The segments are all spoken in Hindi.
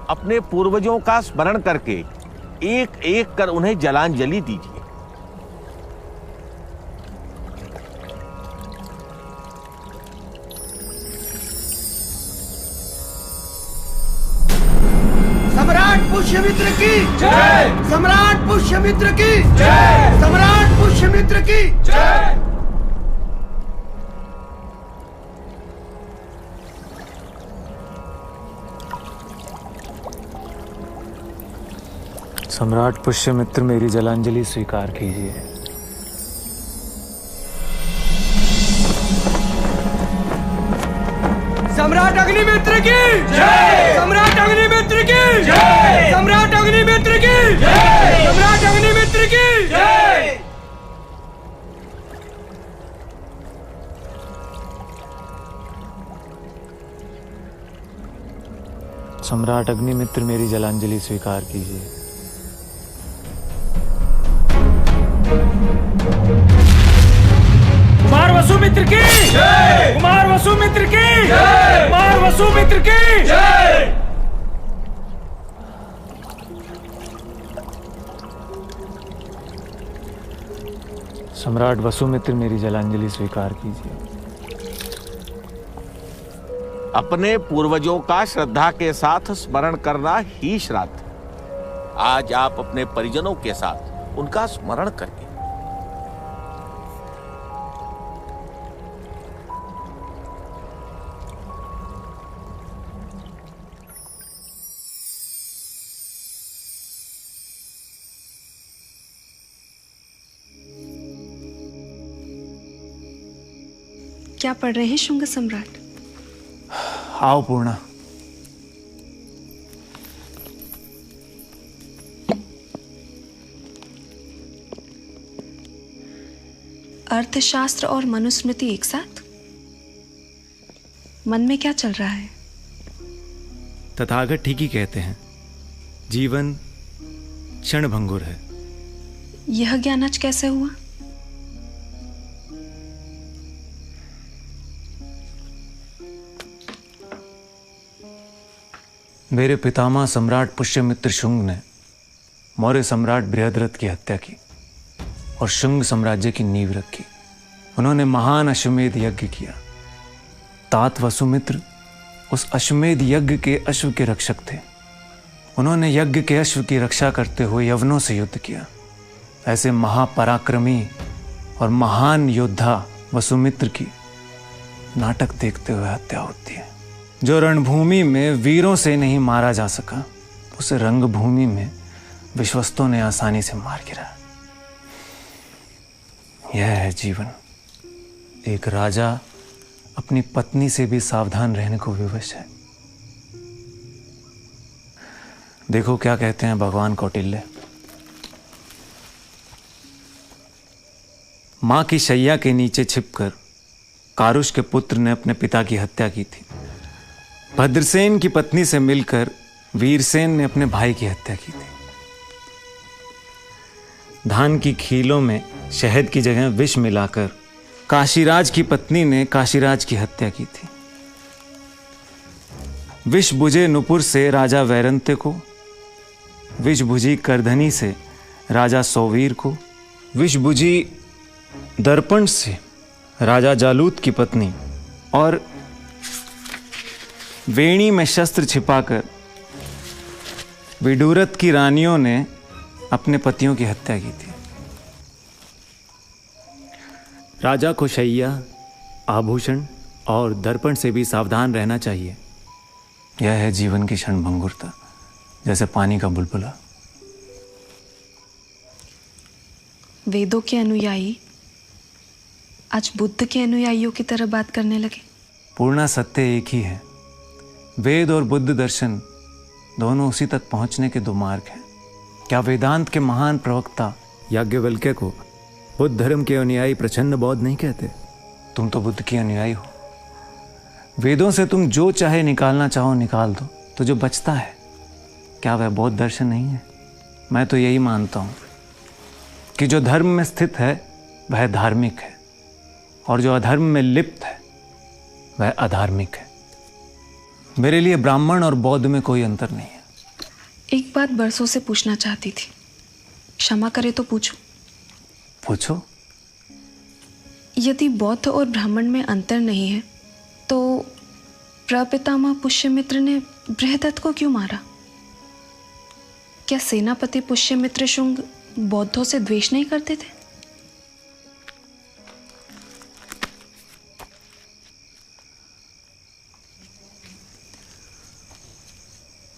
अपने पूर्वजों का स्मरण करके एक एक कर उन्हें जलांजलि दीजिए। सम्राट पुष्यमित्र की जय! सम्राट पुष्यमित्र की जय! सम्राट पुष्यमित्र की जय! सम्राट पुष्यमित्र मेरी जलांजलि स्वीकार कीजिए। सम्राट अग्निमित्र की जय! सम्राट अग्निमित्र की जय! सम्राट अग्निमित्र की जय! सम्राट अग्निमित्र की जय! सम्राट अग्निमित्र मेरी जलांजलि स्वीकार कीजिए। कुमार वसुमित्र की जय! कुमार वसुमित्र की जय! कुमार वसुमित्र की जय! सम्राट वसुमित्र मेरी जलांजलि स्वीकार कीजिए। अपने पूर्वजों का श्रद्धा के साथ स्मरण करना ही श्राद्ध। आज आप अपने परिजनों के साथ उनका स्मरण करिए। क्या पढ़ रहे हैं शुंग सम्राट? आओ पूर्णा। अर्थशास्त्र और मनुस्मृति एक साथ? मन में क्या चल रहा है? तथागत ठीक ही कहते हैं, जीवन क्षणभंगुर है। यह ज्ञान आज कैसे हुआ? मेरे पितामह सम्राट पुष्यमित्र शुंग ने मौर्य सम्राट बृहद्रथ की हत्या की और शुंग साम्राज्य की नींव रखी। उन्होंने महान अश्वमेध यज्ञ किया। तात वसुमित्र उस अश्वमेध यज्ञ के अश्व के रक्षक थे। उन्होंने यज्ञ के अश्व की रक्षा करते हुए यवनों से युद्ध किया। ऐसे महापराक्रमी और महान योद्धा वसुमित्र की नाटक देखते हुए हत्या होती है। जो रणभूमि में वीरों से नहीं मारा जा सका, उसे रंगभूमि में विश्वस्तों ने आसानी से मार गिराया। यह है जीवन। एक राजा अपनी पत्नी से भी सावधान रहने को विवश है। देखो क्या कहते हैं भगवान कौटिल्य। मां की शैया के नीचे छिपकर कारुष के पुत्र ने अपने पिता की हत्या की थी। भद्रसेन की पत्नी से मिलकर वीरसेन ने अपने भाई की हत्या की थी। धान की खीलों में शहद की जगह विष मिलाकर काशीराज की पत्नी ने काशीराज की हत्या की थी। विष बुझे नुपुर से राजा वैरंत्य को, विष बुझी करधनी से राजा सौवीर को, विष बुझी दर्पण से राजा जालूत की पत्नी, और वेणी में शस्त्र छिपाकर विडूरत की रानियों ने अपने पतियों की हत्या की थी। राजा को शैया, आभूषण और दर्पण से भी सावधान रहना चाहिए। यह है जीवन की क्षणभंगुरता, जैसे पानी का बुलबुला। वेदों के अनुयायी आज बुद्ध के अनुयायियों की तरह बात करने लगे। पूर्णा सत्य एक ही है। वेद और बुद्ध दर्शन दोनों उसी तक पहुंचने के दो मार्ग हैं। क्या वेदांत के महान प्रवक्ता याज्ञवल्क्य को बुद्ध धर्म के अनुयायी प्रचंड बौद्ध नहीं कहते? तुम तो बुद्ध के अनुयायी हो। वेदों से तुम जो चाहे निकालना चाहो निकाल दो, तो जो बचता है क्या वह बौद्ध दर्शन नहीं है? मैं तो यही मानता हूं कि जो धर्म में स्थित है वह धार्मिक है, और जो अधर्म में लिप्त है वह अधार्मिक है। मेरे लिए ब्राह्मण और बौद्ध में कोई अंतर नहीं है। एक बात बरसों से पूछना चाहती थी, क्षमा करे तो पूछूं? पूछो। यदि बौद्ध और ब्राह्मण में अंतर नहीं है, तो प्रपितामह पुष्यमित्र ने बृहदत्त को क्यों मारा? क्या सेनापति पुष्यमित्र शुंग बौद्धों से द्वेष नहीं करते थे?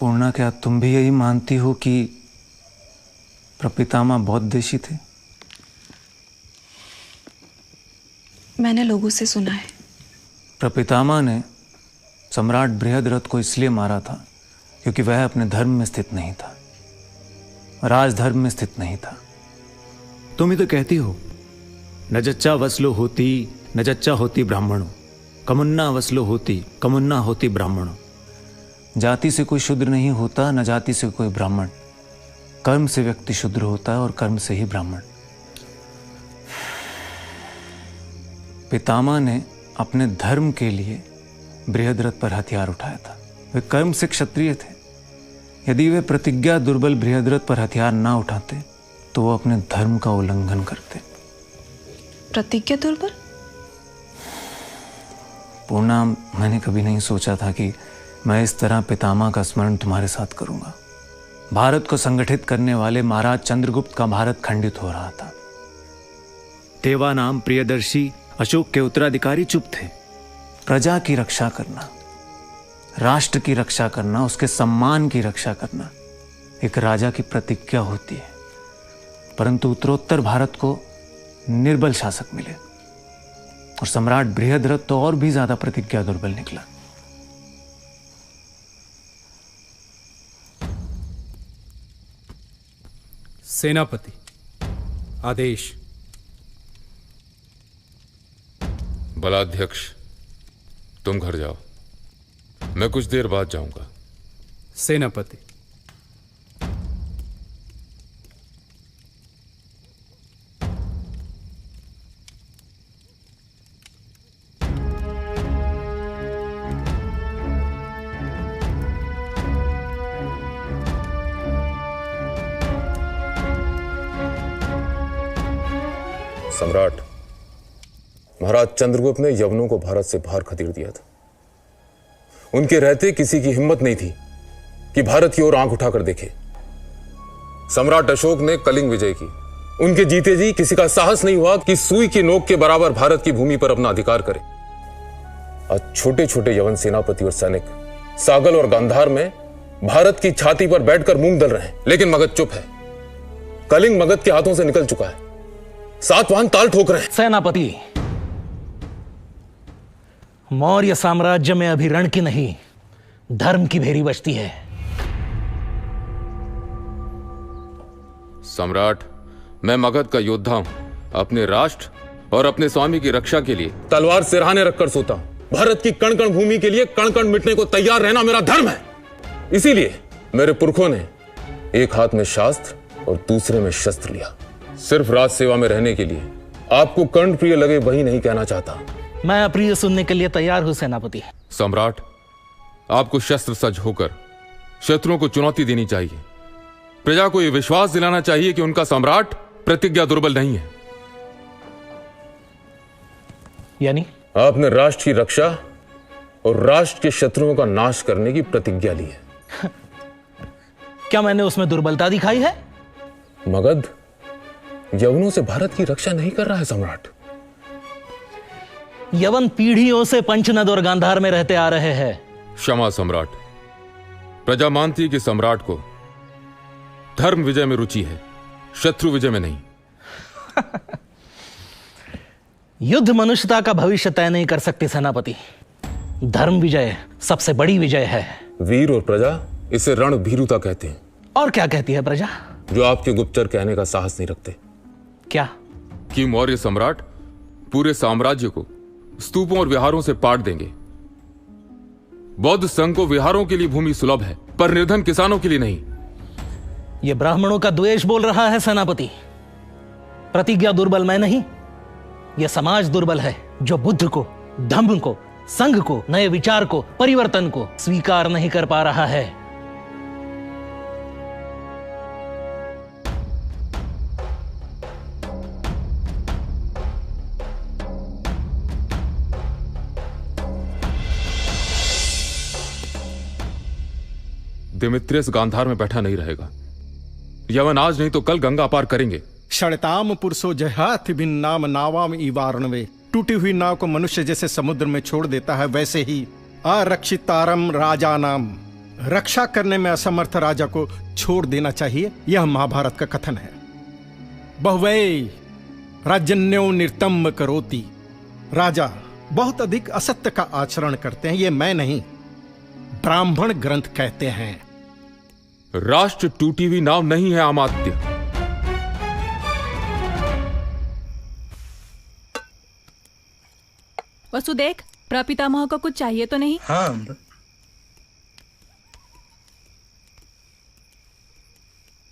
पूर्णा, क्या तुम भी यही मानती हो कि प्रपितामह बौद्ध देशी थे? मैंने लोगों से सुना है। प्रपितामह ने सम्राट बृहद्रथ को इसलिए मारा था क्योंकि वह अपने धर्म में स्थित नहीं था, राजधर्म में स्थित नहीं था। तुम ही तो कहती हो, न जच्चा वसलो होती न जच्चा होती ब्राह्मणों, कमुन्ना वसलो होती कमुन्ना होती ब्राह्मणों। जाति से कोई शूद्र नहीं होता, न जाति से कोई ब्राह्मण। कर्म से व्यक्ति शूद्र होता है और कर्म से ही ब्राह्मण। पितामह ने अपने धर्म के लिए बृहद्रथ पर हथियार उठाया था। वे कर्म से क्षत्रिय थे। यदि वे प्रतिज्ञा दुर्बल बृहद्रथ पर हथियार ना उठाते तो वो अपने धर्म का उल्लंघन करते। प्रतिज्ञा दुर्बल? पूर्णा, मैंने कभी नहीं सोचा था कि मैं इस तरह पितामह का स्मरण तुम्हारे साथ करूंगा। भारत को संगठित करने वाले महाराज चंद्रगुप्त का भारत खंडित हो रहा था। देवा नाम प्रियदर्शी अशोक के उत्तराधिकारी चुप थे। प्रजा की रक्षा करना, राष्ट्र की रक्षा करना, उसके सम्मान की रक्षा करना एक राजा की प्रतिज्ञा होती है। परंतु उत्तरोत्तर भारत को निर्बल शासक मिले और सम्राट बृहद्रथ तो और भी ज्यादा प्रतिज्ञा दुर्बल निकला। सेनापति, आदेश। बलाध्यक्ष, तुम घर जाओ, मैं कुछ देर बाद जाऊंगा। सेनापति। सम्राट, महाराज चंद्रगुप्त ने यवनों को भारत से बाहर खदेड़ दिया था। उनके रहते किसी की हिम्मत नहीं थी कि भारत की ओर आंख उठाकर देखे। सम्राट अशोक ने कलिंग विजय की, उनके जीते जी किसी का साहस नहीं हुआ कि सुई की नोक के बराबर भारत की भूमि पर अपना अधिकार करे। आज छोटे छोटे यवन सेनापति और सैनिक सागल और गांधार में भारत की छाती पर बैठकर मूंग दल रहे हैं, लेकिन मगध चुप है। कलिंग मगध के हाथों से निकल चुका है, सातवाहन ताल ठोक रहे हैं। सेनापति, मौर्य साम्राज्य में अभी रण की नहीं, धर्म की भेरी बजती है। सम्राट, मैं मगध का योद्धा हूं। अपने राष्ट्र और अपने स्वामी की रक्षा के लिए तलवार सिरहाने रखकर सोता हूं। भारत की कण कण भूमि के लिए कण कण मिटने को तैयार रहना मेरा धर्म है। इसीलिए मेरे पुरखों ने एक हाथ में शास्त्र और दूसरे में शस्त्र लिया, सिर्फ राज सेवा में रहने के लिए। आपको कर्ण प्रिय लगे वही नहीं कहना चाहता। मैं अप्रिय सुनने के लिए तैयार हूं सेनापति। सम्राट, आपको शस्त्र सज्ज होकर शत्रुओं को चुनौती देनी चाहिए। प्रजा को यह विश्वास दिलाना चाहिए कि उनका सम्राट प्रतिज्ञा दुर्बल नहीं है। यानी आपने राष्ट्र की रक्षा और राष्ट्र के शत्रुओं का नाश करने की प्रतिज्ञा ली है। क्या मैंने उसमें दुर्बलता दिखाई है? मगध यवनों से भारत की रक्षा नहीं कर रहा है सम्राट। यवन पीढ़ियों से पंचनद और गांधार में रहते आ रहे हैं। क्षमा सम्राट, प्रजा मानती है कि सम्राट को धर्म विजय में रुचि है, शत्रु विजय में नहीं। युद्ध मनुष्यता का भविष्य तय नहीं कर सकते सेनापति। धर्म विजय सबसे बड़ी विजय है। वीर और प्रजा इसे रणभीरुता कहते हैं। और क्या कहती है प्रजा? जो आपके गुप्तचर कहने का साहस नहीं रखते। क्या? कि मौर्य सम्राट पूरे साम्राज्य को स्तूपों और विहारों से पाट देंगे। बौद्ध संघ को विहारों के लिए भूमि सुलभ है, पर निर्धन किसानों के लिए नहीं। यह ब्राह्मणों का द्वेष बोल रहा है सेनापति। प्रतिज्ञा दुर्बल मैं नहीं, यह समाज दुर्बल है, जो बुद्ध को, धम्म को, संघ को, नए विचार को, परिवर्तन को स्वीकार नहीं कर पा रहा है। दिमित्रियस गांधार में बैठा नहीं रहेगा। यवन आज नहीं तो कल गंगा पार करेंगे। षणताम पुरुषो जहाथ बिन नाम नावाम इवारणवे। टूटी हुई नाव को मनुष्य जैसे समुद्र में छोड़ देता है, वैसे ही अरक्षितारम राजा नाम, रक्षा करने में असमर्थ राजा को छोड़ देना चाहिए। यह महाभारत का कथन है। बहुवै राजन्यो निर्तम करोति। राजा बहुत अधिक असत्य का आचरण करते हैं, ये मैं नहीं, ब्राह्मण ग्रंथ कहते हैं। राष्ट्र टूटी हुई नाव नहीं है अमात्य। वसुदेव, प्रपितामह को कुछ चाहिए तो नहीं? हाँ।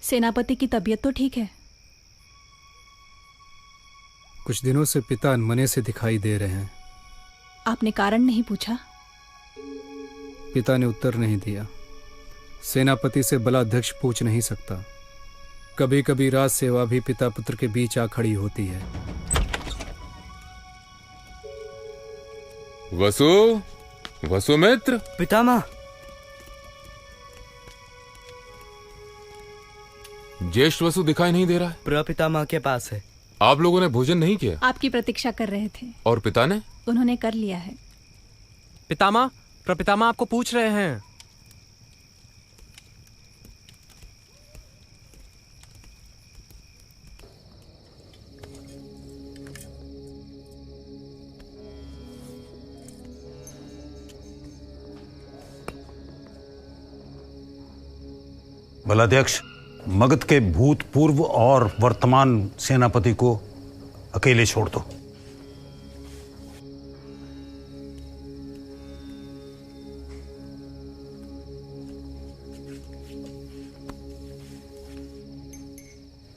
सेनापति की तबीयत तो ठीक है? कुछ दिनों से पिता अनमने से दिखाई दे रहे हैं। आपने कारण नहीं पूछा? पिता ने उत्तर नहीं दिया। सेनापति से बलाध्यक्ष पूछ नहीं सकता। कभी कभी राज सेवा भी पिता पुत्र के बीच आ खड़ी होती है। वसुमित्र। पितामह। ज्येष्ठ वसु दिखाई नहीं दे रहा है। प्रपितामह के पास है। आप लोगों ने भोजन नहीं किया? आपकी प्रतीक्षा कर रहे थे। और पिता ने? उन्होंने कर लिया है। पितामह, प्रपितामह आपको पूछ रहे हैं। बलाध्यक्ष, मगध के भूतपूर्व और वर्तमान सेनापति को अकेले छोड़ दो।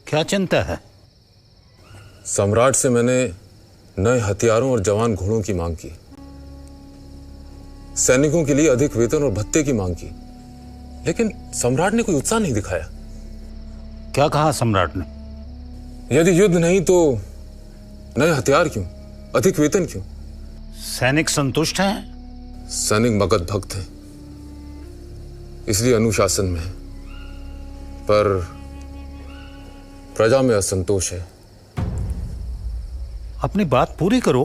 क्या चिंता है? सम्राट से मैंने नए हथियारों और जवान घोड़ों की मांग की, सैनिकों के लिए अधिक वेतन और भत्ते की मांग की, लेकिन सम्राट ने कोई उत्साह नहीं दिखाया। क्या कहा सम्राट ने? यदि युद्ध नहीं तो नए हथियार क्यों, अधिक वेतन क्यों? सैनिक संतुष्ट हैं? सैनिक मगध भक्त हैं, इसलिए अनुशासन में है, पर प्रजा में असंतोष है। अपनी बात पूरी करो।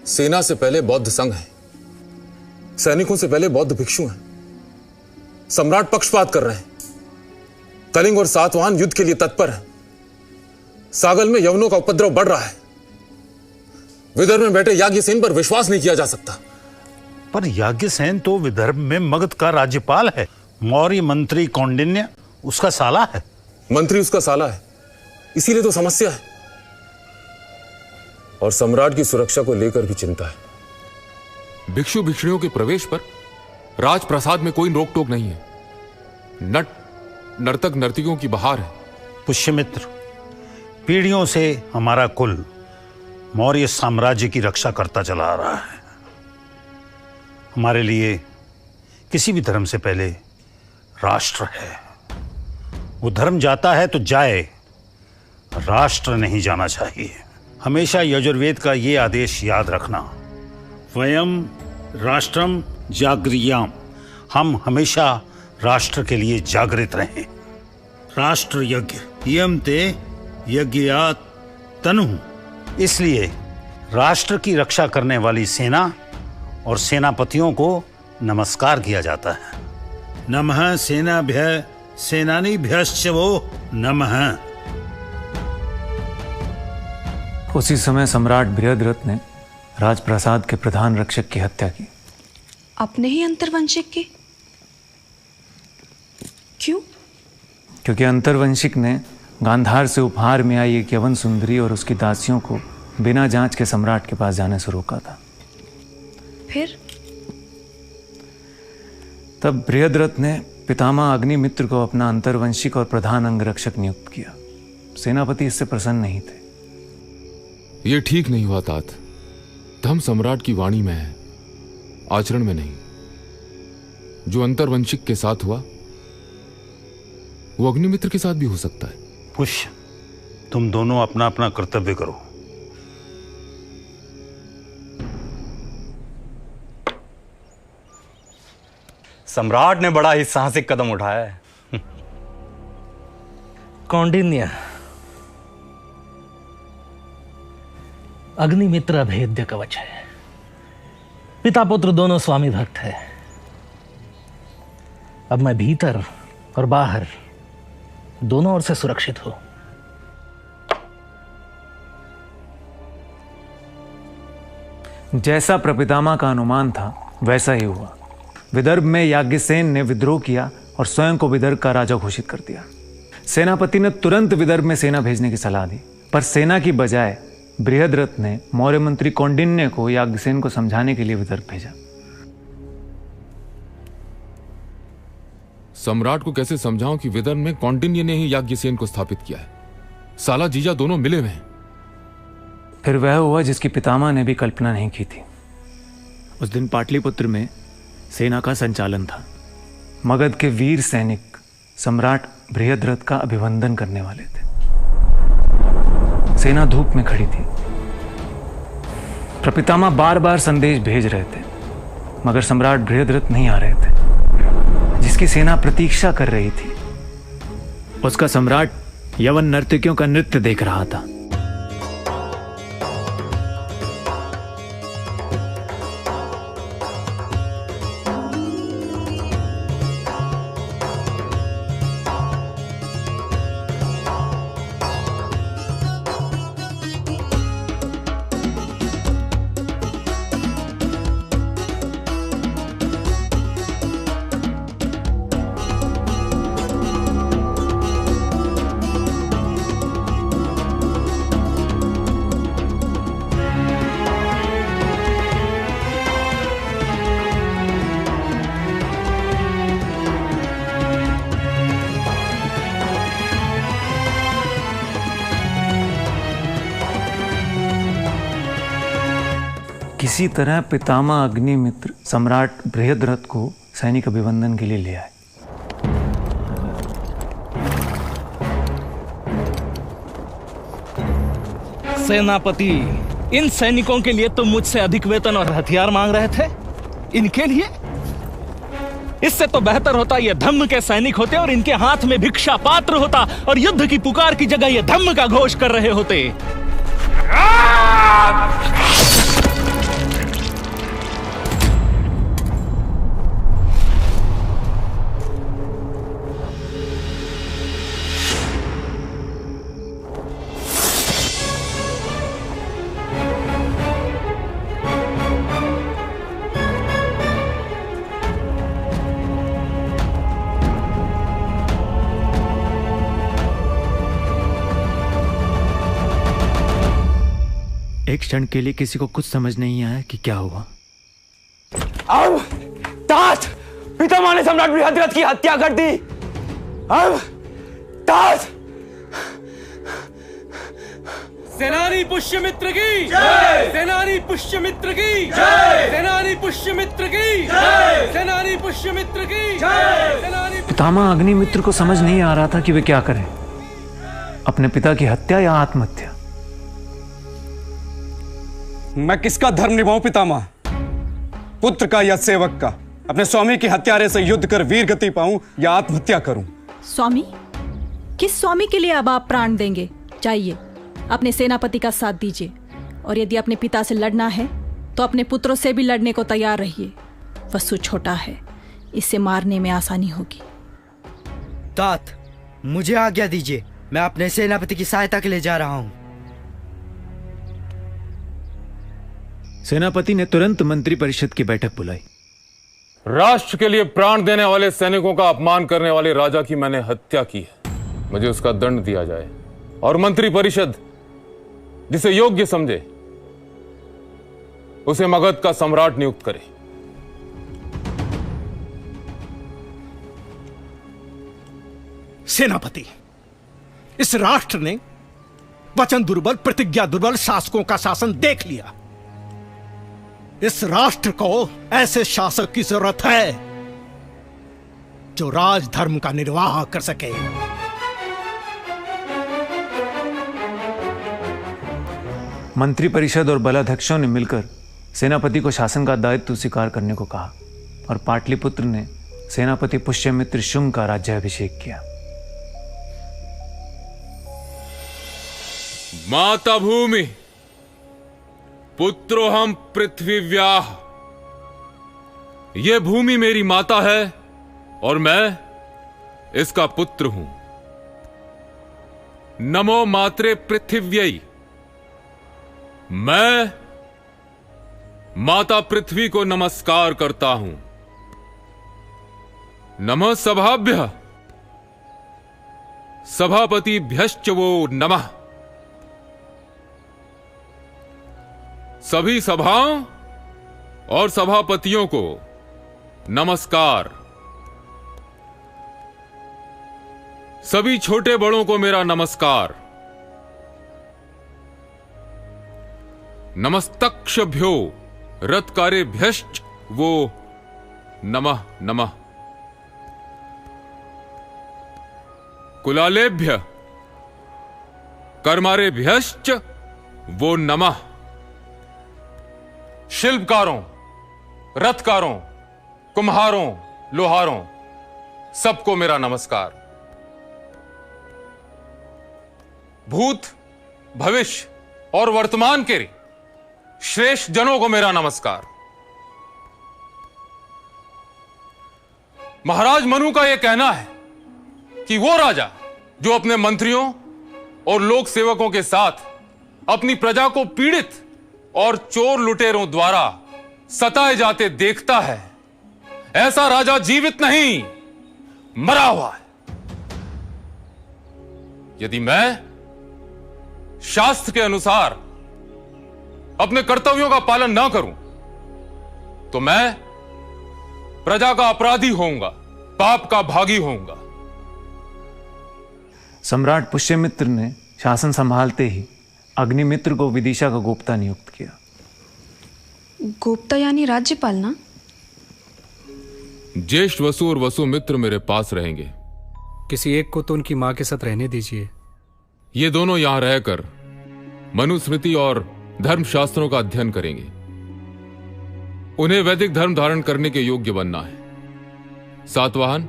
सेना से पहले बौद्ध संघ है, सैनिकों से पहले बौद्ध भिक्षु हैं। सम्राट पक्षपात कर रहे हैं। कलिंग और सातवाहन युद्ध के लिए तत्पर हैं। सागल में यवनों का उपद्रव बढ़ रहा है। विदर्भ में बैठे याज्ञसेन पर विश्वास नहीं किया जा सकता। पर याज्ञसेन तो विदर्भ में मगध का राज्यपाल है। मौर्य मंत्री कौंडिन्य उसका साला है। मंत्री उसका साला है, इसीलिए तो समस्या है। और सम्राट की सुरक्षा को लेकर भी चिंता है। भिक्षु भिक्षुणियों के प्रवेश पर राजप्रसाद में कोई रोक टोक नहीं है। नर्तक नर्तकियों की बहार है। पुष्यमित्र, पीढ़ियों से हमारा कुल मौर्य साम्राज्य की रक्षा करता चला आ रहा है। हमारे लिए किसी भी धर्म से पहले राष्ट्र है। वो धर्म जाता है तो जाए, राष्ट्र नहीं जाना चाहिए। हमेशा यजुर्वेद का ये आदेश याद रखना, वयम राष्ट्रम जागृयाम। हम हमेशा राष्ट्र के लिए जागृत रहें। राष्ट्र यज्ञ यम ते यज्ञात तनु। इसलिए राष्ट्र की रक्षा करने वाली सेना और सेनापतियों को नमस्कार किया जाता है। नमः सेनाभ्य सेनानीभ्यश्च वो नमः। उसी समय सम्राट बृहद्रथ ने राजप्रसाद के प्रधान रक्षक की हत्या की। अपने ही अंतर्वंशिक की? क्यों? क्योंकि अंतर्वंशिक ने गांधार से उपहार में आई एक यवन सुंदरी और उसकी दासियों को बिना जांच के सम्राट के पास जाने से रोका था। फिर? तब बृहद्रथ ने पितामह अग्निमित्र को अपना अंतर्वंशिक और प्रधान अंगरक्षक नियुक्त किया। सेनापति इससे प्रसन्न नहीं थे। यह ठीक नहीं हुआ तात। धर्म सम्राट की वाणी में है, आचरण में नहीं। जो अंतर्वंशिक के साथ हुआ वो अग्निमित्र के साथ भी हो सकता है। पुष्य, तुम दोनों अपना अपना कर्तव्य करो। सम्राट ने बड़ा ही साहसिक कदम उठाया है। कौंडिन्य, अग्निमित्र अभेद्य कवच है। पिता पुत्र दोनों स्वामी भक्त है। अब मैं भीतर और बाहर दोनों ओर से सुरक्षित हूं। जैसा प्रपितामह का अनुमान था वैसा ही हुआ। विदर्भ में याज्ञसेन ने विद्रोह किया और स्वयं को विदर्भ का राजा घोषित कर दिया। सेनापति ने तुरंत विदर्भ में सेना भेजने की सलाह दी, पर सेना की बजाय बृहद्रथ ने मौर्य मंत्री कौंडिन्य को याज्ञसेन को समझाने के लिए विदर्भ भेजा। सम्राट को कैसे समझाऊं कि विदर्भ में कौंडिन्य ने ही याज्ञसेन को स्थापित किया है। साला जीजा दोनों मिले हुए हैं। फिर वह हुआ जिसकी पितामह ने भी कल्पना नहीं की थी। उस दिन पाटलिपुत्र में सेना का संचालन था। मगध के वीर सैनिक सम्राट बृहद्रथ का अभिवंदन करने वाले थे। सेना धूप में खड़ी थी। प्रपितामह बार बार संदेश भेज रहे थे, मगर सम्राट बृहद्रथ नहीं आ रहे थे। जिसकी सेना प्रतीक्षा कर रही थी, उसका सम्राट यवन नर्तकियों का नृत्य देख रहा था। किसी तरह पितामह अग्निमित्र सम्राट बृहद्रथ को सैनिक अभिवंदन के लिए ले आए। सेनापति, इन सैनिकों के लिए तुम मुझसे अधिक वेतन और हथियार मांग रहे थे। इनके लिए इससे तो बेहतर होता ये धम्म के सैनिक होते और इनके हाथ में भिक्षा पात्र होता और युद्ध की पुकार की जगह ये धम्म का घोष कर रहे होते। एक क्षण के लिए किसी को कुछ समझ नहीं आया कि क्या हुआ। अब तात पितामह ने सम्राट बृहद्रथ की हत्या कर दी। अब तात सेनानी पुष्यमित्र की जय, सेनानी पुष्यमित्र की जय, सेनानी पुष्यमित्र की जय, सेनानी पुष्यमित्र की जय, सेनानी। पितामह अग्निमित्र को समझ नहीं आ रहा था कि वे क्या करें, अपने पिता की हत्या या आत्महत्या। मैं किसका धर्म निभाऊं पितामह? पुत्र का या सेवक का? अपने स्वामी की हत्यारे से युद्ध कर वीर गति पाऊं या आत्महत्या करूं? स्वामी? किस स्वामी के लिए अब आप प्राण देंगे? चाहिए अपने सेनापति का साथ दीजिए, और यदि अपने पिता से लड़ना है तो अपने पुत्रों से भी लड़ने को तैयार रहिए। वसु छोटा है, इससे मारने में आसानी होगी। तात, मुझे आज्ञा दीजिए, मैं अपने सेनापति की सहायता के लिए जा रहा हूं। सेनापति ने तुरंत मंत्री परिषद की बैठक बुलाई। राष्ट्र के लिए प्राण देने वाले सैनिकों का अपमान करने वाले राजा की मैंने हत्या की है, मुझे उसका दंड दिया जाए और मंत्री परिषद जिसे योग्य समझे उसे मगध का सम्राट नियुक्त करे। सेनापति, इस राष्ट्र ने वचन दुर्बल, प्रतिज्ञा दुर्बल शासकों का शासन देख लिया। इस राष्ट्र को ऐसे शासक की जरूरत है जो राजधर्म का निर्वाह कर सके। मंत्री परिषद और बलाध्यक्षों ने मिलकर सेनापति को शासन का दायित्व स्वीकार करने को कहा और पाटलिपुत्र ने सेनापति पुष्यमित्र शुंग का राज्याभिषेक किया। माता भूमि पुत्रोहम पृथ्वीव्याह, यह भूमि मेरी माता है और मैं इसका पुत्र हूं। नमो मात्रे पृथिव्यै, मैं माता पृथ्वी को नमस्कार करता हूं। नमः सभाभ्यः, सभापतिभ्यश्च वो नमः। सभी सभाओं और सभापतियों को नमस्कार। सभी छोटे बड़ों को मेरा नमस्कार। नमस्तक्षभ्यो रथकारेभ्यश्च वो नमः नमः। कुलालेभ्य कर्मारेभ्यश्च वो नमः। शिल्पकारों, रथकारों, कुम्हारों, लोहारों, सबको मेरा नमस्कार। भूत, भविष्य और वर्तमान के श्रेष्ठ जनों को मेरा नमस्कार। महाराज मनु का यह कहना है कि वो राजा जो अपने मंत्रियों और लोक सेवकों के साथ अपनी प्रजा को पीड़ित और चोर लुटेरों द्वारा सताए जाते देखता है, ऐसा राजा जीवित नहीं, मरा हुआ है। यदि मैं शास्त्र के अनुसार अपने कर्तव्यों का पालन ना करूं तो मैं प्रजा का अपराधी होऊंगा, पाप का भागी होऊंगा। सम्राट पुष्यमित्र ने शासन संभालते ही अग्निमित्र को विदिशा का गोप्ता नियुक्त किया। गोप्ता यानी राज्यपाल ना? ज्येष्ठ वसु और वसुमित्र मेरे पास रहेंगे। किसी एक को तो उनकी मां के साथ रहने दीजिए। ये दोनों यहां रहकर मनुस्मृति और धर्मशास्त्रों का अध्ययन करेंगे। उन्हें वैदिक धर्म धारण करने के योग्य बनना है। सातवाहन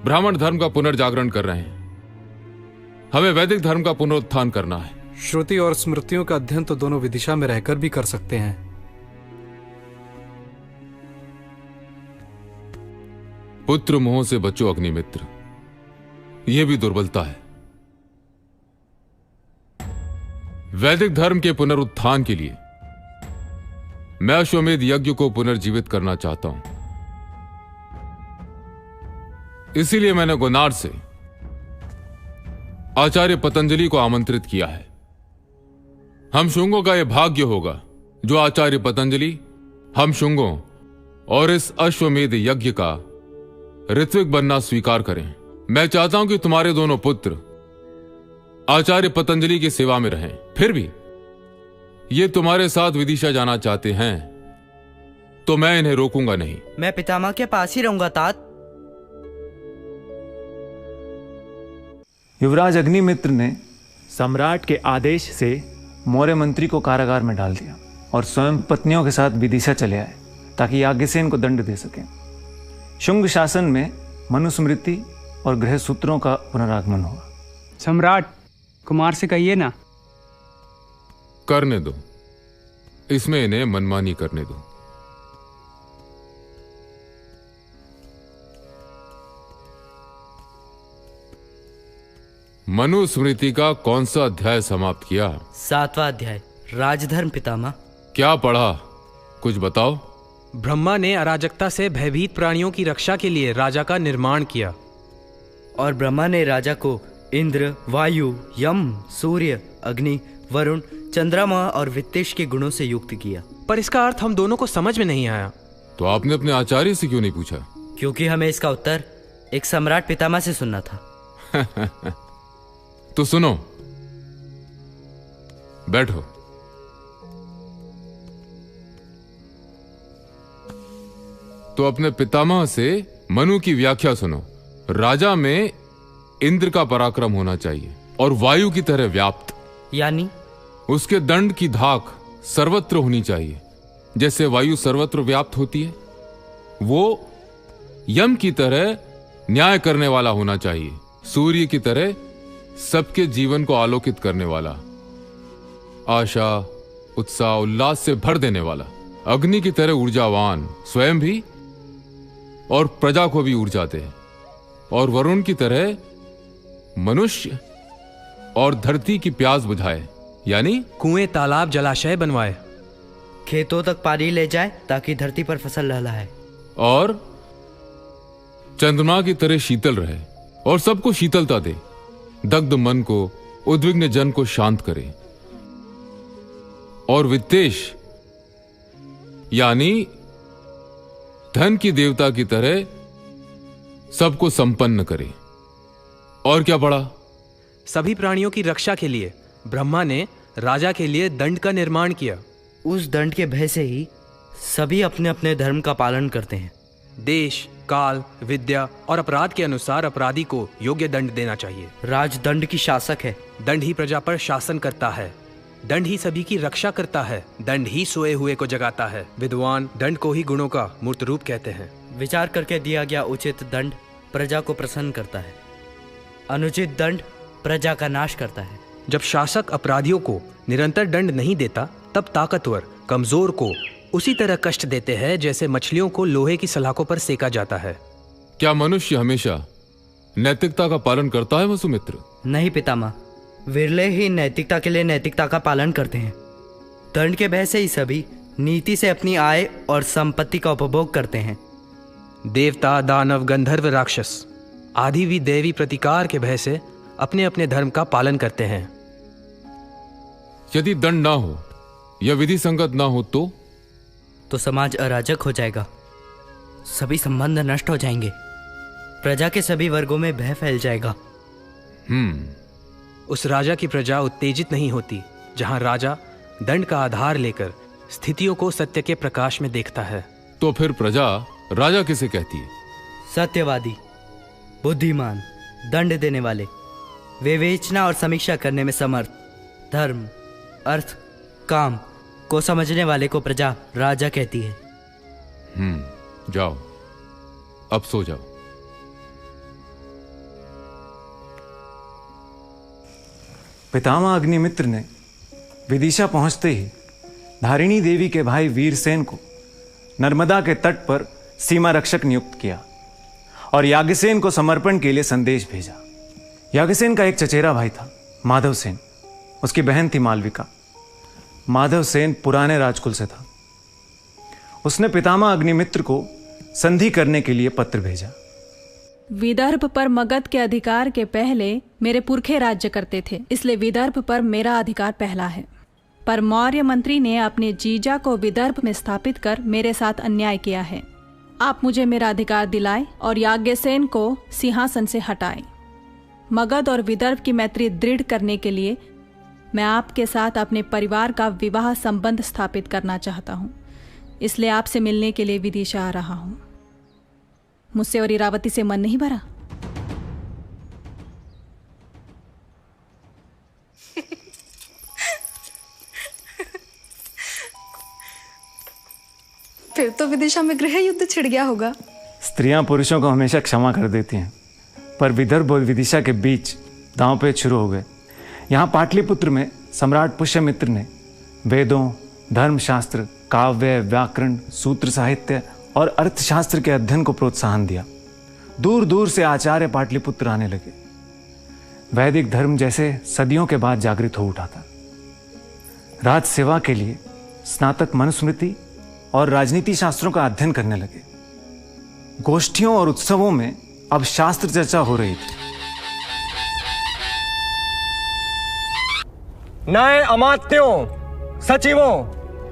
ब्राह्मण धर्म का पुनर्जागरण कर रहे हैं। हमें वैदिक धर्म का पुनरुत्थान करना है। श्रुति और स्मृतियों का अध्ययन तो दोनों विदिशा में रहकर भी कर सकते हैं। पुत्र मोह से बचो अग्निमित्र, यह भी दुर्बलता है। वैदिक धर्म के पुनरुत्थान के लिए मैं अश्वमेध यज्ञ को पुनर्जीवित करना चाहता हूं। इसीलिए मैंने गोनार से आचार्य पतंजलि को आमंत्रित किया है। हम शुंगों का यह भाग्य होगा जो आचार्य पतंजलि हम शुंगों और इस अश्वमेध यज्ञ का ऋत्विक बनना स्वीकार करें। मैं चाहता हूं कि तुम्हारे दोनों पुत्र आचार्य पतंजलि की सेवा में रहें। फिर भी ये तुम्हारे साथ विदिशा जाना चाहते हैं तो मैं इन्हें रोकूंगा नहीं। मैं पितामह के पास ही रहूंगा तात। युवराज अग्निमित्र ने सम्राट के आदेश से मौर्य मंत्री को कारागार में डाल दिया और स्वयं पत्नियों के साथ विदिशा चले आए ताकि याज्ञसेन को दंड दे सकें। शुंग शासन में मनुस्मृति और गृह सूत्रों का पुनरागमन हुआ। सम्राट कुमार से कहिए ना। करने दो, इसमें इन्हें मनमानी करने दो। मनुस्मृति का कौन सा अध्याय समाप्त किया? 7वां अध्याय राजधर्म पितामह। क्या पढ़ा, कुछ बताओ। ब्रह्मा ने अराजकता से भयभीत प्राणियों की रक्षा के लिए राजा का निर्माण किया। और ब्रह्मा ने राजा को इंद्र, वायु, यम, सूर्य, अग्नि, वरुण, चंद्रमा और वित्तेश के गुणों से युक्त किया। पर इसका अर्थ हम दोनों को समझ में नहीं आया। तो आपने अपने आचार्य से क्यों नहीं पूछा? क्योंकि हमें इसका उत्तर एक सम्राट पितामह से सुनना था। तो सुनो, बैठो। तो अपने पितामह से मनु की व्याख्या सुनो। राजा में इंद्र का पराक्रम होना चाहिए और वायु की तरह व्याप्त, यानी उसके दंड की धाक सर्वत्र होनी चाहिए जैसे वायु सर्वत्र व्याप्त होती है। वो यम की तरह न्याय करने वाला होना चाहिए, सूर्य की तरह सबके जीवन को आलोकित करने वाला, आशा, उत्साह, उल्लास से भर देने वाला, अग्नि की तरह ऊर्जावान, स्वयं भी और प्रजा को भी ऊर्जा दे, और वरुण की तरह मनुष्य और धरती की प्यास बुझाए, यानी कुएं, तालाब, जलाशय बनवाए, खेतों तक पानी ले जाए ताकि धरती पर फसल लहलहाए, और चंद्रमा की तरह शीतल रहे और सबको शीतलता दे, दग्ध मन को, उद्विग्न जन को शांत करे, और वित्तेश यानी धन की देवता की तरह सबको संपन्न करे। और क्या पढ़ा? सभी प्राणियों की रक्षा के लिए ब्रह्मा ने राजा के लिए दंड का निर्माण किया। उस दंड के भय से ही सभी अपने अपने धर्म का पालन करते हैं। देश, काल, विद्या और अपराध के अनुसार अपराधी को योग्य दंड देना चाहिए। राज दंड की शासक है। दंड ही प्रजा पर शासन करता है, दंड ही सभी की रक्षा करता है, दंड ही सोए हुए को जगाता है। विद्वान दंड को ही गुणों का मूर्त रूप कहते हैं। विचार करके दिया गया उचित दंड प्रजा को प्रसन्न करता है, अनुचित दंड प्रजा का नाश करता है। जब शासक अपराधियों को निरंतर दंड नहीं देता तब ताकतवर कमजोर को उसी तरह कष्ट देते हैं जैसे मछलियों को लोहे की सलाखों पर सेका जाता है। क्या मनुष्य हमेशा नैतिकता का पालन करता है वसुमित्र? नहीं पितामह, विरले ही नैतिकता के लिए नैतिकता का पालन करते हैं। दंड के भय से ही सभी नीति से अपनी आय और संपत्ति का उपभोग करते हैं। देवता, दानव, गंधर्व, राक्षस आदि भी दैवी प्रतिकार के भय से अपने अपने धर्म का पालन करते हैं। यदि दंड ना हो या विधि संगत ना हो तो समाज अराजक हो जाएगा, सभी संबंध नष्ट हो जाएंगे, प्रजा के सभी वर्गों में भय फैल जाएगा। उस राजा की प्रजा उत्तेजित नहीं होती जहां राजा दंड का आधार लेकर स्थितियों को सत्य के प्रकाश में देखता है। तो फिर प्रजा राजा किसे कहती है? सत्यवादी, बुद्धिमान, दंड देने वाले, विवेचना और समीक्षा करने में समर्थ, धर्म, अर्थ, काम को समझने वाले को प्रजा राजा कहती है। जाओ, अब सो जाओ। पितामह अग्निमित्र ने विदिशा पहुंचते ही धारिणी देवी के भाई वीरसेन को नर्मदा के तट पर सीमा रक्षक नियुक्त किया और याज्ञसेन को समर्पण के लिए संदेश भेजा। याज्ञसेन का एक चचेरा भाई था माधव सेन, उसकी बहन थी मालविका। माधव सेन पुराने राजकुल से था। उसने पितामह अग्निमित्र को संधि करने के लिए पत्र भेजा। विदर्भ पर मगध के अधिकार के पहले मेरे पुरखे राज्य करते थे, इसलिए विदर्भ पर मेरा अधिकार पहला है। पर मौर्य मंत्री ने अपने जीजा को विदर्भ में स्थापित कर मेरे साथ अन्याय किया है। आप मुझे मेरा अधिकार दिलाएं और याज्ञसेन को सिंहासन से हटाएं। मगध और विदर्भ की मैत्री दृढ़ करने के लिए मैं आपके साथ अपने परिवार का विवाह संबंध स्थापित करना चाहता हूँ, इसलिए आपसे मिलने के लिए विदिशा आ रहा हूँ। मुझसे और इरावती से मन नहीं भरा? फिर तो विदिशा में गृह युद्ध छिड़ गया होगा। स्त्रियां पुरुषों को हमेशा क्षमा कर देती हैं, पर विदर्भ और विदिशा के बीच दांवपेच शुरू हो गए। यहाँ पाटलिपुत्र में सम्राट पुष्यमित्र ने वेदों, धर्मशास्त्र, काव्य, व्याकरण, सूत्र साहित्य और अर्थशास्त्र के अध्ययन को प्रोत्साहन दिया। दूर दूर से आचार्य पाटलिपुत्र आने लगे। वैदिक धर्म जैसे सदियों के बाद जागृत हो उठा था। राज सेवा के लिए स्नातक मनुस्मृति और राजनीति शास्त्रों का अध्ययन करने लगे। गोष्ठियों और उत्सवों में अब शास्त्र चर्चा हो रही थी। नए अमात्यों, सचिवों,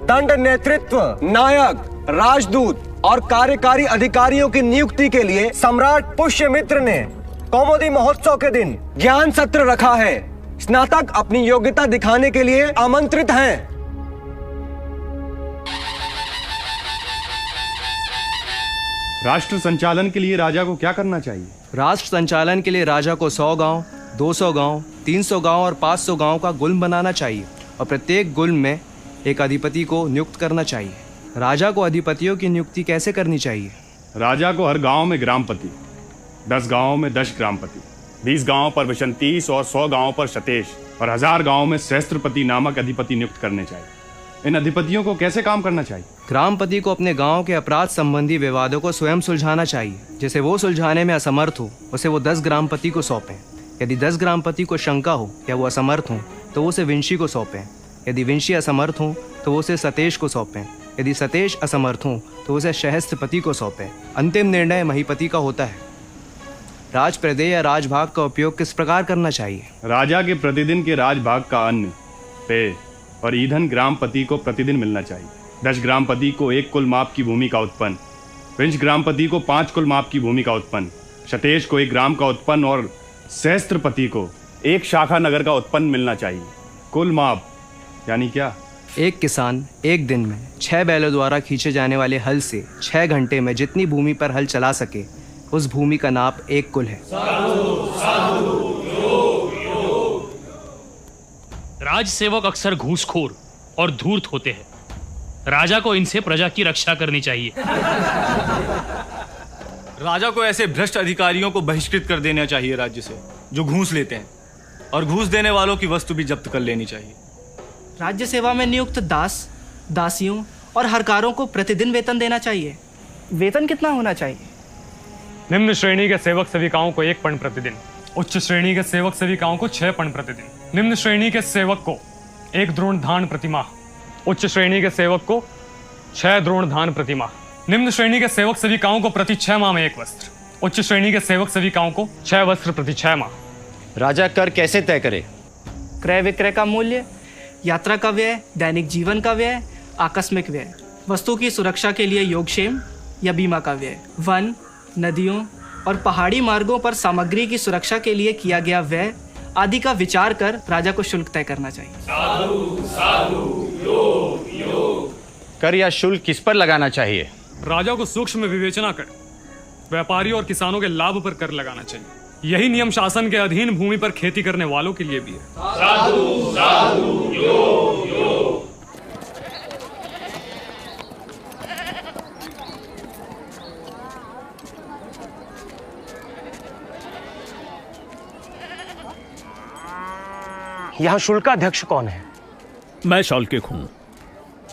दंड नेतृत्व, नायक, राजदूत और कार्यकारी अधिकारियों की नियुक्ति के लिए सम्राट पुष्यमित्र ने कौमुदी महोत्सव के दिन ज्ञान सत्र रखा है। स्नातक अपनी योग्यता दिखाने के लिए आमंत्रित हैं। राष्ट्र संचालन के लिए राजा को क्या करना चाहिए? राष्ट्र संचालन के लिए राजा को 100 गांव, 200 गांव, 300 गांव और 500 गांव का गुल्म बनाना चाहिए और प्रत्येक गुल्म में एक अधिपति को नियुक्त करना चाहिए। राजा को अधिपतियों की नियुक्ति कैसे करनी चाहिए? राजा को हर गांव में ग्रामपति, 10 गांवों में 10 ग्रामपति, 20 गांवों पर विशंतीस और 100 गांवों पर शतेश और 1000 गांवों में सहस्त्रपति नामक अधिपति नियुक्त करने चाहिए। इन अधिपतियों को कैसे काम करना चाहिए? ग्रामपति को अपने गांव के अपराध संबंधी विवादों को स्वयं सुलझाना चाहिए। जैसे वो सुलझाने में असमर्थ हो उसे वो 10 ग्रामपति को सौंपें। यदि 10 ग्रामपति को शंका हो या वो असमर्थ हो तो वो उसे विंशी को सौंपें। यदि विंशी असमर्थ हो तो वो उसे सतेश को सौंपें। यदि सतेश असमर्थ हो तो उसे सहस्त्रपति को सौंपें। अंतिम निर्णय महीपति का होता है। राज प्रदेय या राजभाग का उपयोग किस प्रकार करना चाहिए? राजा के प्रतिदिन के राजभाग का अन्न, पेय और ईंधन ग्रामपति को प्रतिदिन मिलना चाहिए। 10 ग्रामपति को 1 कुल माप की भूमि का उत्पन्न, विंश ग्रामपति को 5 कुल माप की भूमि का उत्पन्न, शतेश को 1 ग्राम का उत्पन्न और सहस्त्रपति को 1 शाखा नगर का उत्पन्न मिलना चाहिए। कुल माप यानी क्या? एक किसान एक दिन में 6 बैलों द्वारा खींचे जाने वाले हल से 6 घंटे में जितनी भूमि पर हल चला सके उस भूमि का नाप 1 कुल है। राज सेवक अक्सर घूसखोर और धूर्त होते हैं। राजा को इनसे प्रजा की रक्षा करनी चाहिए। राजा को ऐसे भ्रष्ट अधिकारियों को बहिष्कृत कर देना चाहिए राज्य से, जो घूस लेते हैं, और घूस देने वालों की वस्तु भी जब्त कर लेनी चाहिए। राज्य सेवा में नियुक्त दास, दासियों और हरकारों को प्रतिदिन वेतन देना चाहिए। वेतन कितना होना चाहिए? निम्न श्रेणी के सेवक सेविकाओं को 1 पर्ण प्रतिदिन, उच्च श्रेणी के सेवक सेविकाओं को 6 पर्ण प्रतिदिन, निम्न श्रेणी के सेवक को 1 द्रोण धान प्रतिमाह, उच्च श्रेणी के सेवक को 6 द्रोण धान प्रतिमाह, निम्न श्रेणी के सेवक सेविकाओं को प्रति 6 माह में 1 वस्त्र, उच्च श्रेणी के सेवक सेविकाओं को 6 वस्त्र प्रति 6 माह। राजा कर कैसे तय करे? क्रय विक्रय का मूल्य, यात्रा का व्यय, दैनिक जीवन का व्यय, आकस्मिक व्यय, वस्तु की सुरक्षा के लिए योगक्षेम या बीमा का व्यय, वन, नदियों और पहाड़ी मार्गों पर सामग्री की सुरक्षा के लिए किया गया व्यय आदि का विचार कर राजा को शुल्क तय करना चाहिए। साधु साधु योग योग। कर या शुल्क किस पर लगाना चाहिए? राजा को सूक्ष्म विवेचना कर व्यापारियों और किसानों के लाभ पर कर लगाना चाहिए। यही नियम शासन के अधीन भूमि पर खेती करने वालों के लिए भी है। साधु साधु योग योग। यहाँ शुल्काध्यक्ष कौन है? मैं शौल्किक हूँ।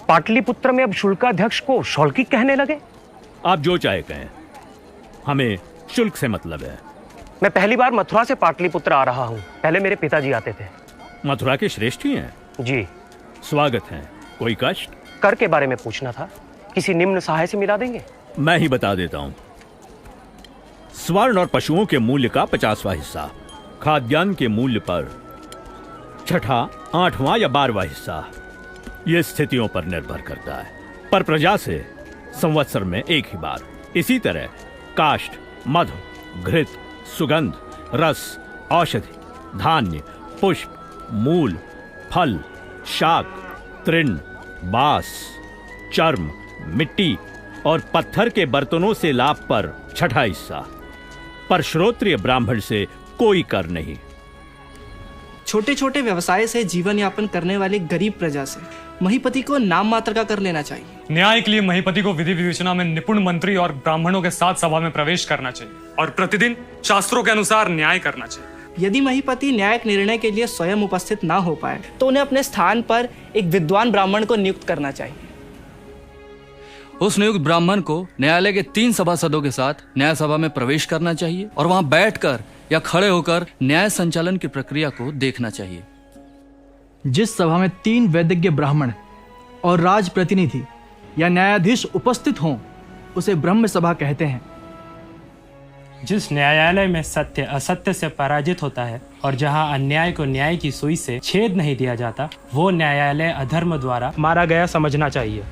पाटलिपुत्र में अब शुल्काध्यक्ष को शौल्किक कहने लगे? आप जो चाहे कहें, हमें शुल्क से मतलब है। मैं पहली बार मथुरा से पाटलिपुत्र आ रहा हूँ। पहले मेरे पिताजी आते थे। मथुरा के श्रेष्ठ ही हैं? जी। स्वागत है। कोई कष्ट? कर के बारे में पूछना था। किसी निम्न सहाय से मिला देंगे? मैं ही बता देता हूँ। स्वर्ण और पशुओं के मूल्य का 50वां हिस्सा, खाद्यान्न के मूल्य पर 6ठा, 8वां या 12वां हिस्सा, ये स्थितियों पर निर्भर करता है, पर प्रजा से संवत्सर में एक ही बार। इसी तरह काष्ठ, मधु, घृत, सुगंध, रस, औषधि, धान्य, पुष्प, मूल, फल, शाक, तृण, बांस, चर्म, मिट्टी और पत्थर के बर्तनों से लाभ पर 6ठा हिस्सा, पर श्रोत्रिय ब्राह्मण से कोई कर नहीं। छोटे छोटे व्यवसाय से जीवन यापन करने वाले गरीब प्रजा से महीपति को नाम मात्र का कर लेना चाहिए। न्याय के लिए महीपति को विधि विवेचना में निपुण मंत्री और ब्राह्मणों के साथ सभा में प्रवेश करना चाहिए और प्रतिदिन शास्त्रों के अनुसार न्याय करना चाहिए। यदि महीपति न्यायिक निर्णय के लिए स्वयं उपस्थित ना हो पाए तो उन्हें अपने स्थान पर एक विद्वान ब्राह्मण को नियुक्त करना चाहिए। उस नियुक्त ब्राह्मण को न्यायालय के 3 सभासदों के साथ न्याय सभा में प्रवेश करना चाहिए और वहां बैठकर या खड़े होकर न्याय संचालन की प्रक्रिया को देखना चाहिए। जिस सभा में 3 वैदिज्ञ ब्राह्मण और राज प्रतिनिधि या न्यायाधीश उपस्थित हों उसे ब्रह्म सभा कहते हैं। जिस न्यायालय में सत्य असत्य से पराजित होता है और जहां अन्याय को न्याय की सुई से छेद नहीं दिया जाता, वो न्यायालय अधर्म द्वारा मारा गया समझना चाहिए।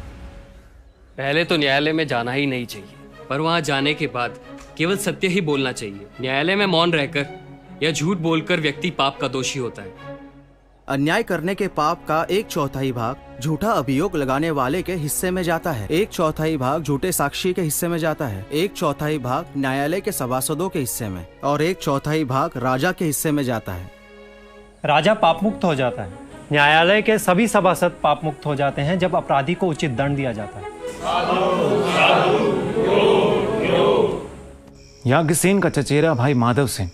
पहले तो न्यायालय में जाना ही नहीं चाहिए, पर वहां जाने के बाद केवल सत्य ही बोलना चाहिए। न्यायालय में मौन रहकर या झूठ बोलकर व्यक्ति पाप का दोषी होता है। अन्याय करने के पाप का 1/4 भाग झूठा अभियोग लगाने वाले के हिस्से में जाता है, 1/4 भाग झूठे साक्षी के हिस्से में जाता है, 1/4 भाग न्यायालय के सभासदों के हिस्से में और 1/4 भाग राजा के हिस्से में जाता है। राजा पाप मुक्त हो जाता है। न्यायालय के सभी सभासद पाप मुक्त हो जाते हैं जब अपराधी को उचित दंड दिया जाता है। याज्ञसेन का चचेरा भाई माधव सेन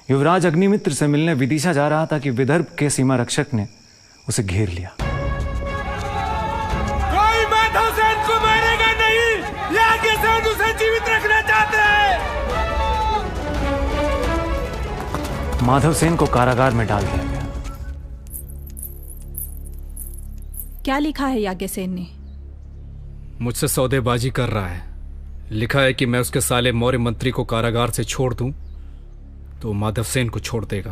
युवराज अग्निमित्र से मिलने विदिशा जा रहा था कि विदर्भ के सीमा रक्षक ने उसे घेर लिया। कोई माधव सेन को मारेगा नहीं, याज्ञसेन उसे जीवित रखना चाहते हैं। माधव सेन को कारागार में डाल दिया गया। क्या लिखा है याज्ञसेन ने? मुझसे सौदेबाजी कर रहा है। लिखा है कि मैं उसके साले मौर्य मंत्री को कारागार से छोड़ दूं तो माधव सेन को छोड़ देगा।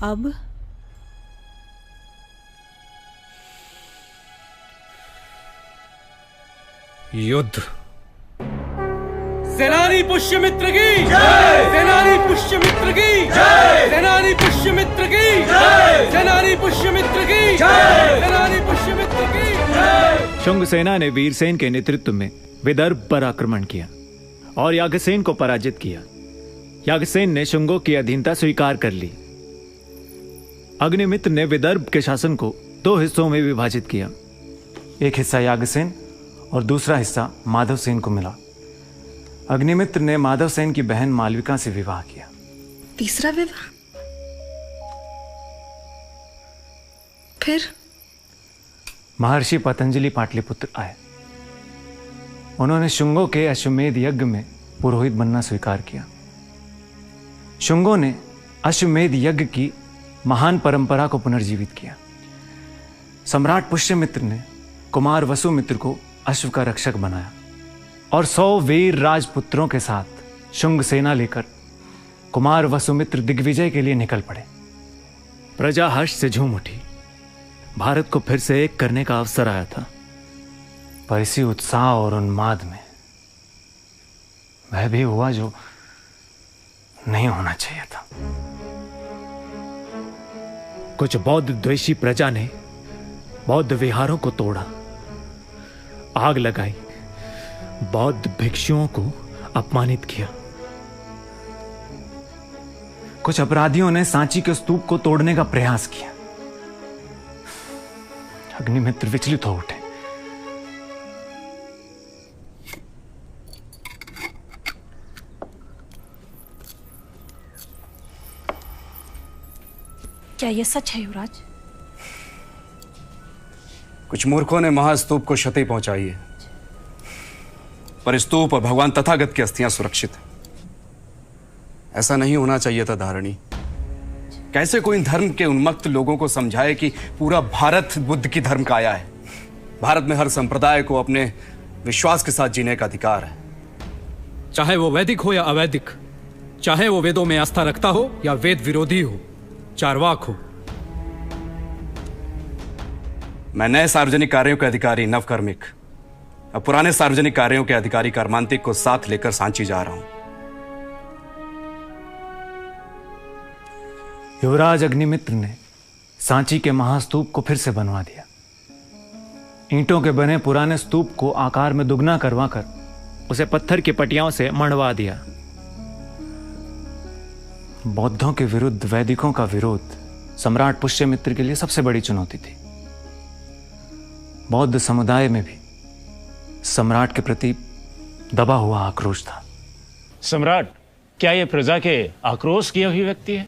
अब युद्ध। सेनानी पुष्यमित्र की जय, सेनानी पुष्यमित्र की जय, सेनानी पुष्यमित्र की जय, सेनानी पुष्यमित्र की जय, सेनानी पुष्यमित्र की जय। शुंग सेना ने वीरसेन के नेतृत्व में विदर्भ पर आक्रमण किया और याज्ञसेन को पराजित किया। याज्ञसेन ने शुंगों की अधीनता स्वीकार कर ली। अग्निमित्र ने विदर्भ के शासन को 2 हिस्सों में विभाजित किया। एक हिस्सा याज्ञसेन और दूसरा हिस्सा माधव सेन को मिला। अग्निमित्र ने माधव सेन की बहन मालविका से विवाह किया। तीसरा विवाह? फिर महर्षि पतंजलि पाटलिपुत्र आए। उन्होंने शुंगों के अश्वमेध यज्ञ में पुरोहित बनना स्वीकार किया। शुंगों ने अश्वमेध यज्ञ की महान परंपरा को पुनर्जीवित किया। सम्राट पुष्यमित्र ने कुमार वसुमित्र को अश्व का रक्षक बनाया और 100 वीर राजपुत्रों के साथ शुंग सेना लेकर कुमार वसुमित्र दिग्विजय के लिए निकल पड़े। प्रजा हर्ष से झूम उठी। भारत को फिर से एक करने का अवसर आया था, पर इसी उत्साह और उन्माद में वह भी हुआ जो नहीं होना चाहिए था। कुछ बौद्ध द्वेषी प्रजा ने बौद्ध विहारों को तोड़ा, आग लगाई, बौद्ध भिक्षुओं को अपमानित किया। कुछ अपराधियों ने सांची के स्तूप को तोड़ने का प्रयास किया। अग्निमित्र विचलित हो उठे। क्या यह सच है युवराज? कुछ मूर्खों ने महास्तूप को क्षति पहुंचाई है, पर स्तूप और भगवान तथागत की अस्थियां सुरक्षित हैं। ऐसा नहीं होना चाहिए था धारणी। कैसे कोई धर्म के उन्मत्त लोगों को समझाए कि पूरा भारत बुद्ध की धर्म काया है। भारत में हर संप्रदाय को अपने विश्वास के साथ जीने का अधिकार है, चाहे वो वैदिक हो या अवैदिक, चाहे वो वेदों में आस्था रखता हो या वेद विरोधी हो, चारवाक हो। मैं नए सार्वजनिक कार्यों के अधिकारी नवकर्मिक अब पुराने सार्वजनिक कार्यों के अधिकारी कर्मांतिक को साथ लेकर सांची जा रहा हूं। युवराज अग्निमित्र ने सांची के महास्तूप को फिर से बनवा दिया। ईंटों के बने पुराने स्तूप को आकार में दुगना करवाकर उसे पत्थर की पटियाओं से मढ़वा दिया। बौद्धों के विरुद्ध वैदिकों का विरोध सम्राट पुष्यमित्र के लिए सबसे बड़ी चुनौती थी। बौद्ध समुदाय में भी सम्राट के प्रति दबा हुआ आक्रोश था। सम्राट, क्या यह प्रजा के आक्रोश की अभिव्यक्ति है?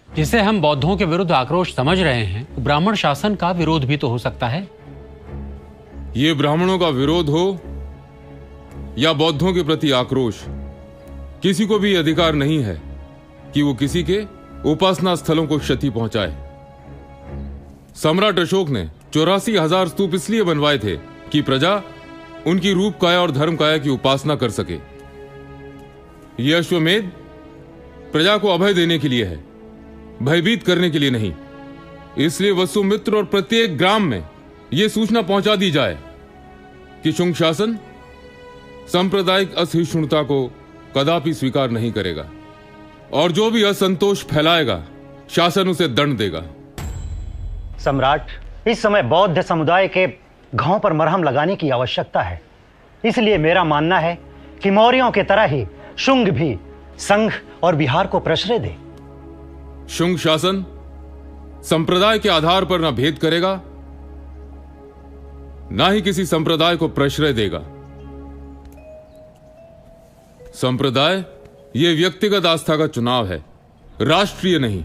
जिसे हम बौद्धों के विरुद्ध आक्रोश समझ रहे हैं, ब्राह्मण शासन का विरोध भी तो हो सकता है। ये ब्राह्मणों का विरोध हो या बौद्धों के प्रति आक्रोश, किसी को भी अधिकार नहीं है कि वो किसी के उपासना स्थलों को क्षति पहुंचाए। सम्राट अशोक ने 84,000 स्तूप इसलिए बनवाए थे कि प्रजा उनकी रूप काया और धर्म काया की उपासना कर सके। यह अश्वमेध प्रजा को अभय देने के लिए है, भयभीत करने के लिए नहीं। इसलिए वसुमित्र और प्रत्येक ग्राम में यह सूचना पहुंचा दी जाए कि शुंग शासन सांप्रदायिक असहिष्णुता को कदापि स्वीकार नहीं करेगा और जो भी असंतोष फैलाएगा शासन उसे दंड देगा। सम्राट, इस समय बौद्ध समुदाय के घावों पर मरहम लगाने की आवश्यकता है। इसलिए मेरा मानना है कि मौर्यों की तरह ही शुंग भी संघ और बिहार को प्रश्रय दे। शुंग शासन संप्रदाय के आधार पर न भेद करेगा, ना ही किसी संप्रदाय को प्रश्रय देगा। संप्रदाय यह व्यक्तिगत आस्था का चुनाव है, राष्ट्रीय नहीं।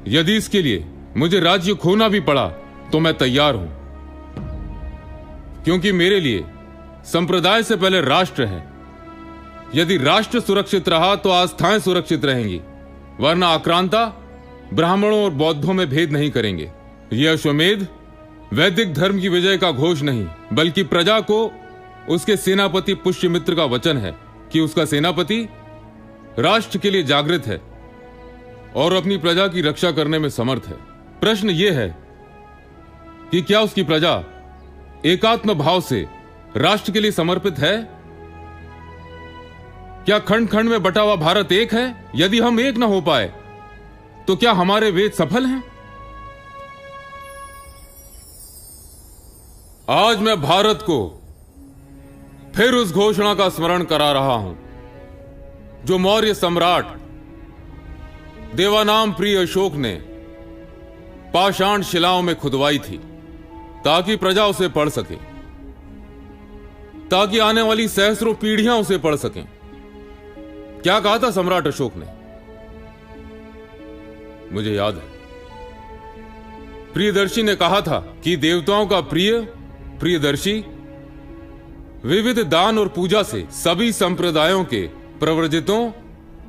यदि इसके लिए मुझे राज्य खोना भी पड़ा तो मैं तैयार हूं, क्योंकि मेरे लिए संप्रदाय से पहले राष्ट्र है। यदि राष्ट्र सुरक्षित रहा तो आस्थाएं सुरक्षित रहेंगी, वरना आक्रांता ब्राह्मणों और बौद्धों में भेद नहीं करेंगे। यह अश्वमेध वैदिक धर्म की विजय का घोष नहीं, बल्कि प्रजा को उसके सेनापति पुष्यमित्र का वचन है कि उसका सेनापति राष्ट्र के लिए जागृत है और अपनी प्रजा की रक्षा करने में समर्थ है। प्रश्न यह है कि क्या उसकी प्रजा एकात्म भाव से राष्ट्र के लिए समर्पित है? क्या खंड खंड में बटा हुआ भारत एक है? यदि हम एक न हो पाए तो क्या हमारे वेद सफल हैं? आज मैं भारत को फिर उस घोषणा का स्मरण करा रहा हूं जो मौर्य सम्राट देवानाम प्रिय अशोक ने पाषाण शिलाओं में खुदवाई थी, ताकि प्रजा उसे पढ़ सके, ताकि आने वाली सहस्रों पीढ़ियां उसे पढ़ सकें। क्या कहा था सम्राट अशोक ने? मुझे याद है, प्रियदर्शी ने कहा था कि देवताओं का प्रियदर्शी विविध दान और पूजा से सभी संप्रदायों के प्रव्रजितों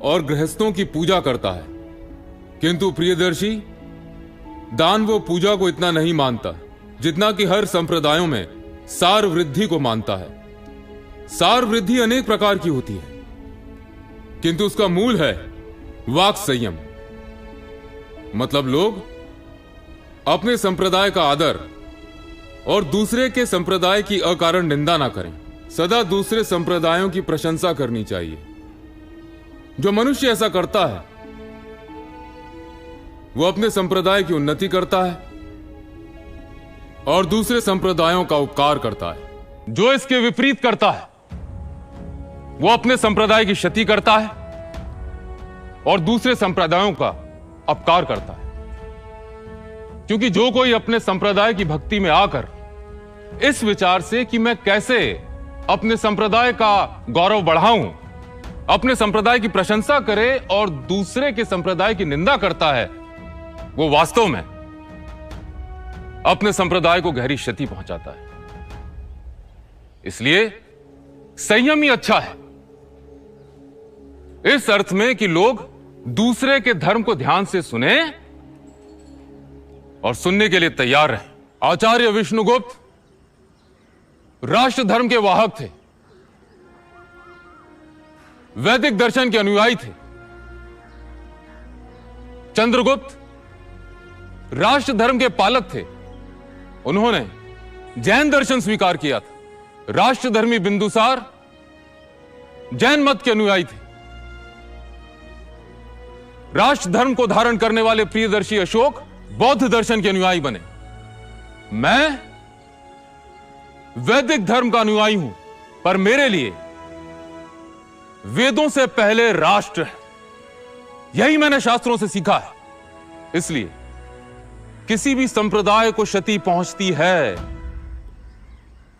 और गृहस्थों की पूजा करता है, किंतु प्रियदर्शी दान व पूजा को इतना नहीं मानता जितना कि हर संप्रदायों में सार वृद्धि को मानता है। सार वृद्धि अनेक प्रकार की होती है, किंतु उसका मूल है वाक संयम। मतलब लोग अपने संप्रदाय का आदर और दूसरे के संप्रदाय की अकारण निंदा ना करें। सदा दूसरे संप्रदायों की प्रशंसा करनी चाहिए। जो मनुष्य ऐसा करता है वो अपने संप्रदाय की उन्नति करता है और दूसरे संप्रदायों का उपकार करता है। जो इसके विपरीत करता है वो अपने संप्रदाय की क्षति करता है और दूसरे संप्रदायों का अपकार करता है। क्योंकि जो कोई अपने संप्रदाय की भक्ति में आकर इस विचार से कि मैं कैसे अपने संप्रदाय का गौरव बढ़ाऊं, अपने संप्रदाय की प्रशंसा करे और दूसरे के संप्रदाय की निंदा करता है, वो वास्तव में अपने संप्रदाय को गहरी क्षति पहुंचाता है। इसलिए संयम ही अच्छा है, इस अर्थ में कि लोग दूसरे के धर्म को ध्यान से सुने और सुनने के लिए तैयार रहे। आचार्य विष्णुगुप्त राष्ट्र धर्म के वाहक थे, वैदिक दर्शन के अनुयायी थे। चंद्रगुप्त राष्ट्र धर्म के पालक थे, उन्होंने जैन दर्शन स्वीकार किया था। राष्ट्रधर्मी बिंदुसार जैन मत के अनुयायी थे। राष्ट्र धर्म को धारण करने वाले प्रियदर्शी अशोक बौद्ध दर्शन के अनुयायी बने। मैं वैदिक धर्म का अनुयायी हूं, पर मेरे लिए वेदों से पहले राष्ट्र है, यही मैंने शास्त्रों से सीखा है। इसलिए किसी भी संप्रदाय को क्षति पहुंचती है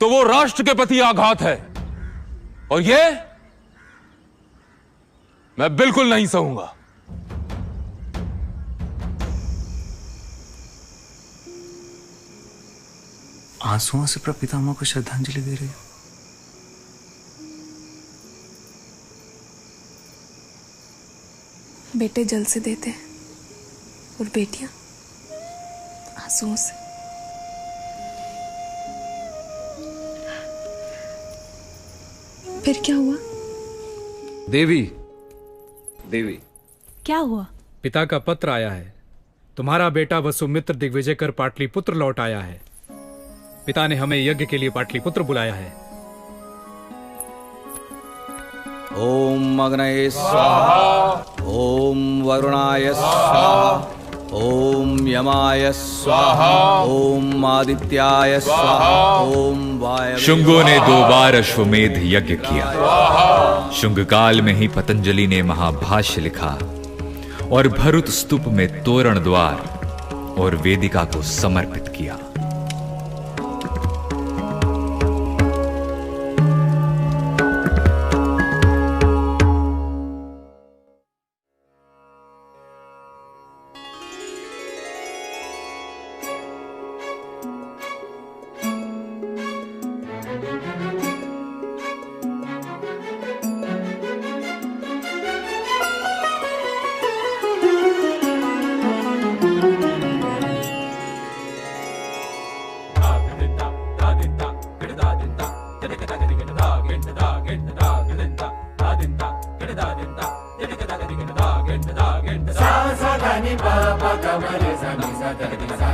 तो वो राष्ट्र के प्रति आघात है, और यह मैं बिल्कुल नहीं सहूंगा। आंसुओं से प्रपितामह को श्रद्धांजलि दे रहे हो? बेटे जल से देते हैं और बेटियां आंसुओं से। फिर क्या हुआ? देवी, क्या हुआ? पिता का पत्र आया है। तुम्हारा बेटा वसुमित्र दिग्विजय कर पाटलिपुत्र लौट आया है। पिता ने हमें यज्ञ के लिए पाटलिपुत्र बुलाया है। ओम अग्नये स्वाहा, ओम वरुणाय स्वाहा, ओम यमाय स्वाहा, ओम आदित्याय स्वाहा, ओम वायवे। शुंगों ने 2 बार अश्वमेध यज्ञ किया। शुंग काल में ही पतंजलि ने महाभाष्य लिखा और भरुत स्तूप में तोरण द्वार और वेदिका को समर्पित किया। सा सा धा नि पा पा गा मा रे सा नि सा धा नि सा